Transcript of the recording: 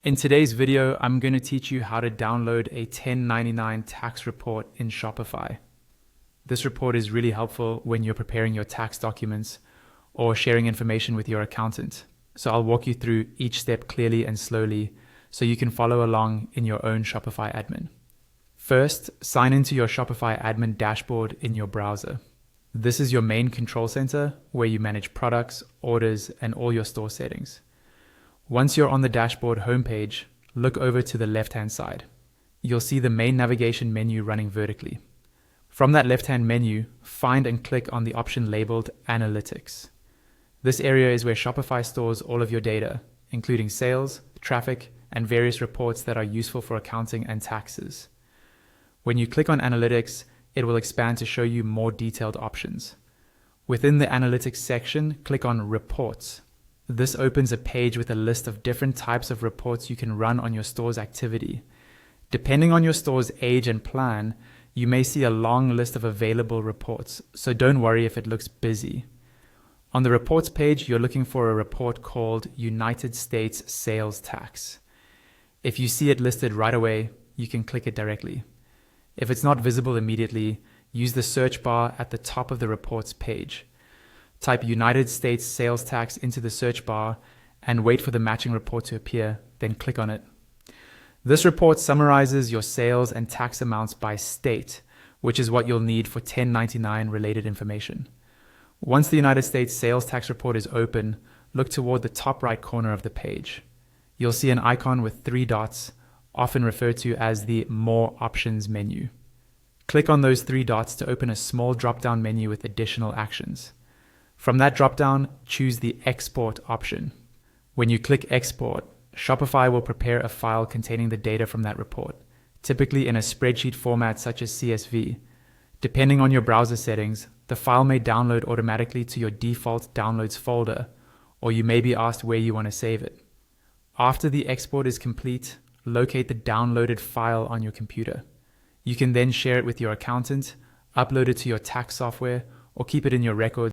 In today's video, I'm going to teach you how to download a 1099 tax report in Shopify. This report is really helpful when you're preparing your tax documents or sharing information with your accountant. So I'll walk you through each step clearly and slowly so you can follow along in your own Shopify admin. First, sign into your Shopify admin dashboard in your browser. This is your main control center where you manage products, orders, and all your store settings. Once you're on the dashboard homepage, look over to the left-hand side. You'll see the main navigation menu running vertically. From that left-hand menu, find and click on the option labeled Analytics. This area is where Shopify stores all of your data, including sales, traffic, and various reports that are useful for accounting and taxes. When you click on Analytics, it will expand to show you more detailed options. Within the Analytics section, click on Reports. This opens a page with a list of different types of reports you can run on your store's activity. Depending on your store's age and plan, you may see a long list of available reports, so don't worry if it looks busy. On the reports page, you're looking for a report called United States Sales Tax. If you see it listed right away, you can click it directly. If it's not visible immediately, use the search bar at the top of the reports page. Type United States Sales Tax into the search bar and wait for the matching report to appear, then click on it. This report summarizes your sales and tax amounts by state, which is what you'll need for 1099 related information. Once the United States Sales Tax report is open, look toward the top right corner of the page. You'll see an icon with 3 dots, often referred to as the More Options menu. Click on those 3 dots to open a small drop-down menu with additional actions. From that drop-down, choose the Export option. When you click Export, Shopify will prepare a file containing the data from that report, typically in a spreadsheet format such as CSV. Depending on your browser settings, the file may download automatically to your default Downloads folder, or you may be asked where you want to save it. After the export is complete, locate the downloaded file on your computer. You can then share it with your accountant, upload it to your tax software, or keep it in your records